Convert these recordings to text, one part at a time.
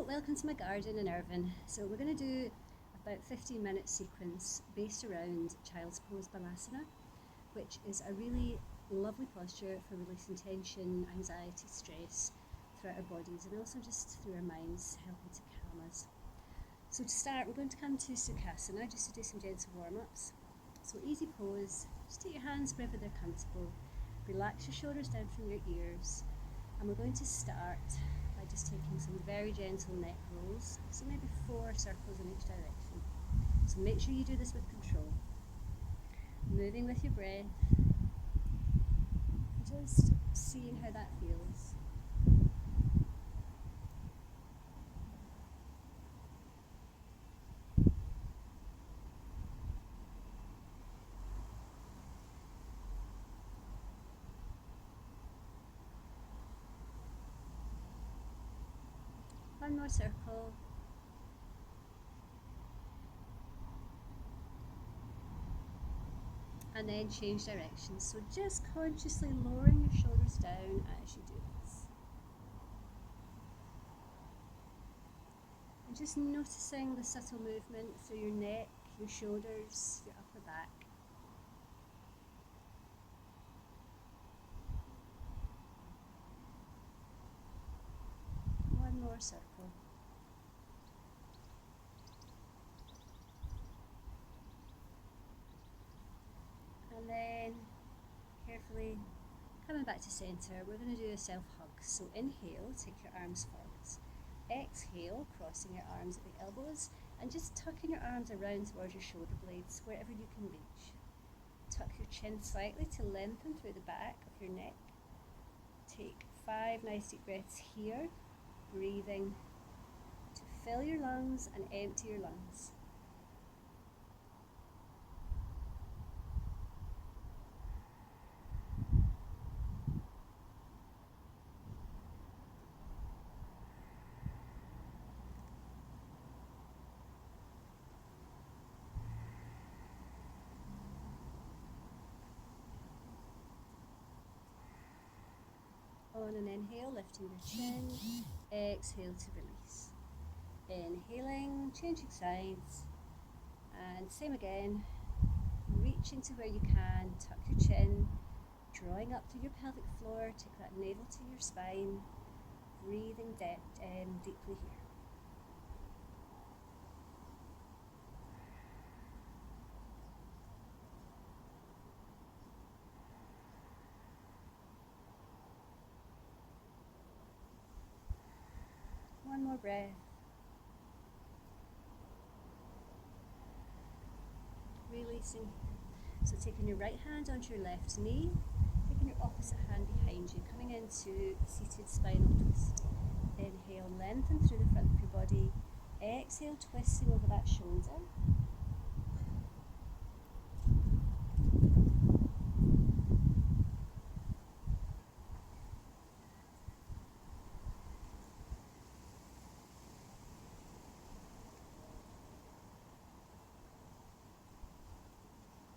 welcome to my garden in Irvine. So we're going to do about 15-minute sequence based around child's pose Balasana, which is a really lovely posture for releasing tension, anxiety, stress throughout our bodies and also just through our minds, helping to calm us. So to start, we're going to come to Sukhasana just to do some gentle warm-ups. So easy pose, just take your hands wherever they're comfortable, relax your shoulders down from your ears, and we're going to start by just taking some very gentle neck rolls, so maybe 4 circles in each direction. So make sure you do this with control. Moving with your breath, just seeing how that feels. One more circle. And then change direction. So just consciously lowering your shoulders down as you do this. And just noticing the subtle movement through your neck, your shoulders, your upper back. One more circle. And then carefully coming back to centre, we're going to do a self-hug. So inhale, take your arms forwards. Exhale, crossing your arms at the elbows and just tucking your arms around towards your shoulder blades, wherever you can reach. Tuck your chin slightly to lengthen through the back of your neck. Take 5 nice deep breaths here, breathing to fill your lungs and empty your lungs. On an inhale, lifting your chin, exhale to release. Inhaling, changing sides, and same again, reaching to where you can, tuck your chin, drawing up through your pelvic floor, take that navel to your spine, breathing deeply here. One more breath. Releasing. So taking your right hand onto your left knee, taking your opposite hand behind you, coming into seated spinal twist. Inhale, lengthen through the front of your body. Exhale, twisting over that shoulder.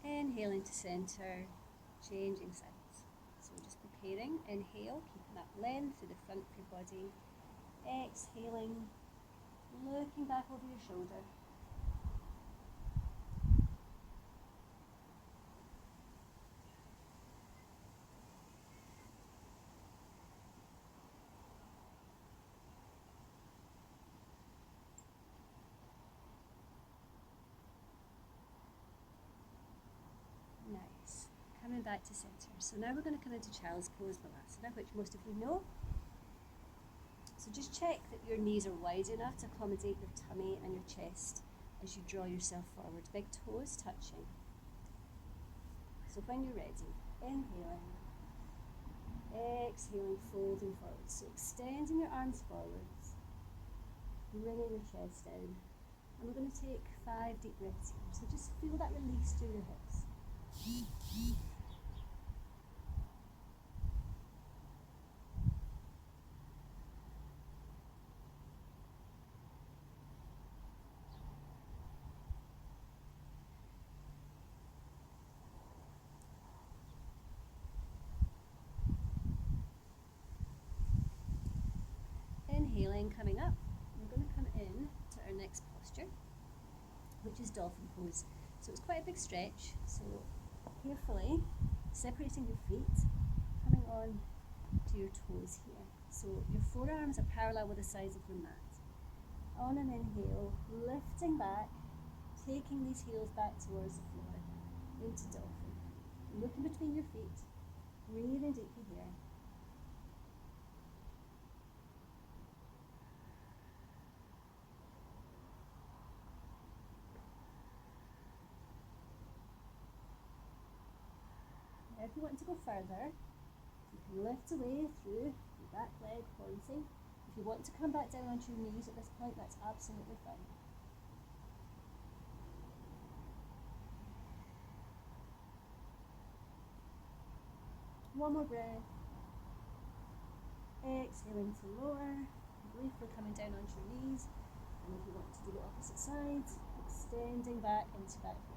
Inhaling to centre, changing sides. So we're just preparing. Inhale, keeping that length through the front of your body. Exhaling, looking back over your shoulder. Nice. Coming back to centre. So now we're going to come into child's pose Balasana, which most of you know. So just check that your knees are wide enough to accommodate your tummy and your chest as you draw yourself forward. Big toes touching. So when you're ready, inhaling, exhaling, folding forward. So extending your arms forwards, bringing your chest down. And we're going to take 5 deep breaths here. So just feel that release through your hips. Inhaling, coming up. We're going to which is dolphin pose. So it's quite a big stretch. So carefully separating your feet, coming on to your toes here. So your forearms are parallel with the sides of your mat. On an inhale, lifting back, taking these heels back towards the floor, into dolphin. Looking between your feet, breathing deeply here. Now if you want to go further, you can lift away through your back leg pointing. If you want to come back down onto your knees at this point, that's absolutely fine. One more breath. Exhaling to lower, briefly coming down onto your knees. And if you want to do the opposite side, extending back into back heel.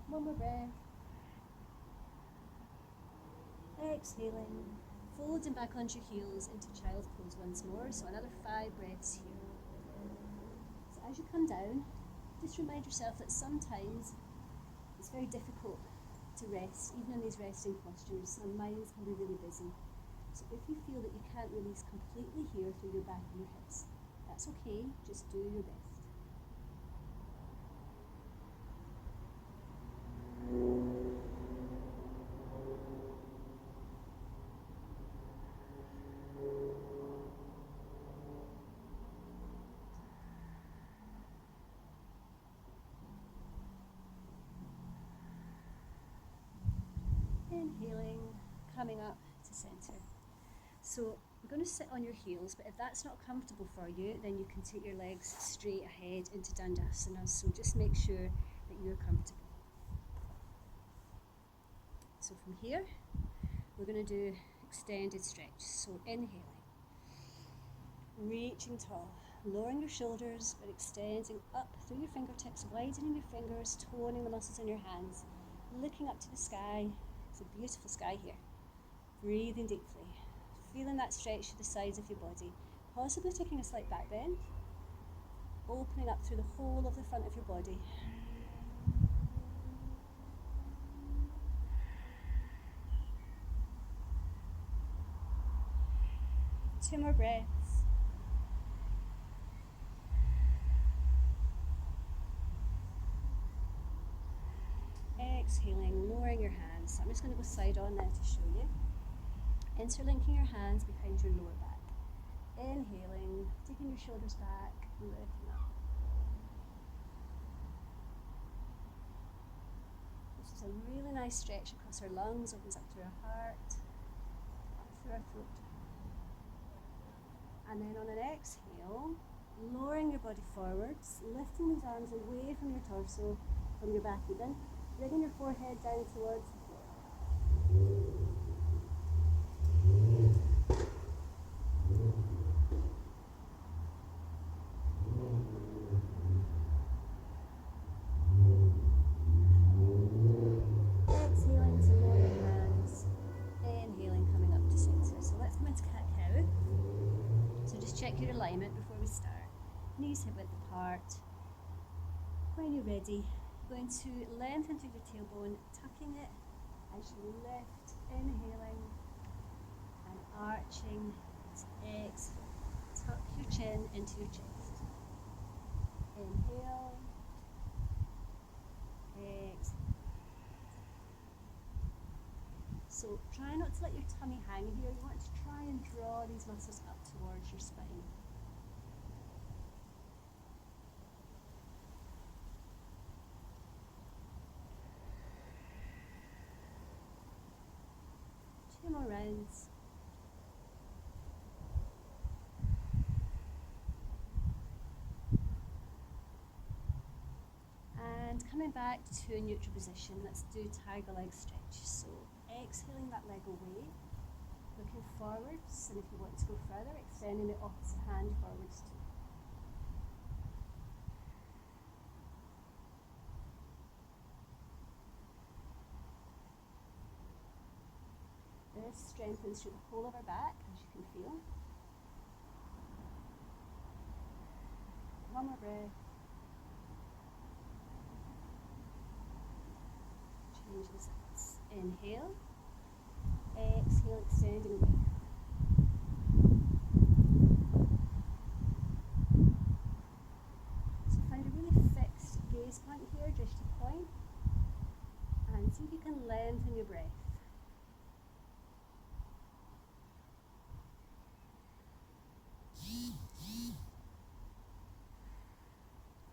One more breath. Exhaling, folding back onto your heels into child's pose once more. So another 5 breaths here. So as you come down, just remind yourself that sometimes it's very difficult to rest, even in these resting postures. Our minds can be really busy. So if you feel that you can't release completely here through your back and your hips, that's okay, just do your best. Inhaling, coming up to center. So we're going to sit on your heels, but if that's not comfortable for you, then you can take your legs straight ahead into Dandasana. So just make sure that you're comfortable. So from here, we're going to do extended stretch. So inhaling, reaching tall, lowering your shoulders, but extending up through your fingertips, widening your fingers, toning the muscles in your hands, looking up to the sky. It's a beautiful sky here. Breathing deeply, feeling that stretch to the sides of your body, possibly taking a slight back bend, opening up through the whole of the front of your body. Two more breaths. Exhaling, lowering your hands. So I'm just going to go side on now to show you. Interlinking your hands behind your lower back. Inhaling, taking your shoulders back, lifting up. This is a really nice stretch across our lungs, opens up through our heart, up through our throat. And then on an exhale, lowering your body forwards, lifting these arms away from your torso, from your back even, bringing your forehead down towards the floor. Exhaling to lower your hands, inhaling, coming up to center. So let's come into cat-cow. So just check your alignment before we start. Knees hip width apart. When you're ready, you're going to lengthen through your tailbone, tucking it as you lift, inhaling and arching to exhale. Tuck your chin into your chest. Inhale, exhale. So try not to let your tummy hang here. You want to try and draw these muscles up towards your spine. Two more rounds. And coming back to a neutral position, let's do tiger leg stretch. So exhaling that leg away, looking forwards, and if you want to go further, extending the opposite hand forwards too. strengthens through the whole of our back, as you can feel. One more breath. Change the sides. Inhale. Exhale, extending away. So find a really fixed gaze point here, just to point. And see if you can lengthen your breath.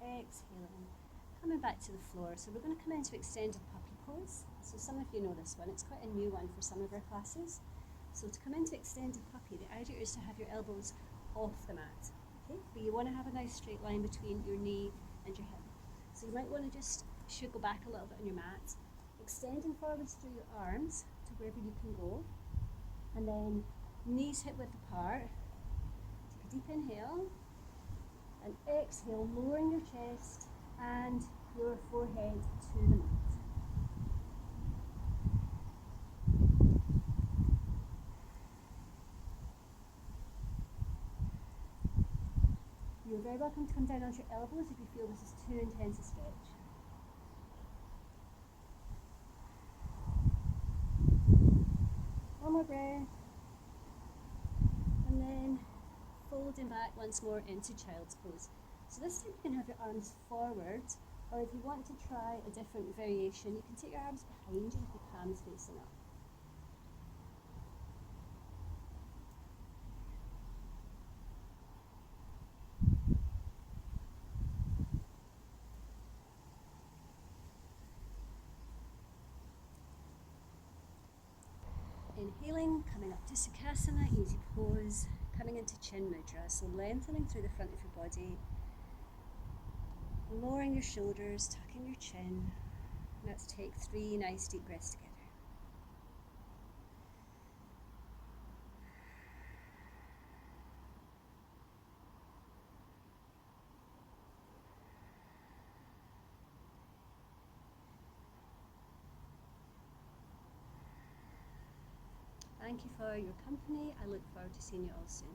Exhaling. Coming back to the floor. So we're going to come into extended puppy pose. So some of you know this one. It's quite a new one for some of our classes. So to come into extended puppy, the idea is to have your elbows off the mat. Okay? But you want to have a nice straight line between your knee and your hip. So you might want to just go back a little bit on your mat, extending forwards through your arms to wherever you can go. And then knees hip width apart. Take a deep inhale. And exhale, lowering your chest and your forehead to the mat. You're very welcome to come down onto your elbows if you feel this is too intense a stretch. One more breath. And then folding back once more into child's pose. So this time you can have your arms forward, or if you want to try a different variation, you can take your arms behind you with your palms facing up. Inhaling, coming up to Sukhasana, easy pose, coming into Chin Mudra, so lengthening through the front of your body, lowering your shoulders, tucking your chin. Let's take 3 nice deep breaths together. Thank you for your company. I look forward to seeing you all soon.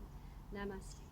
Namaste.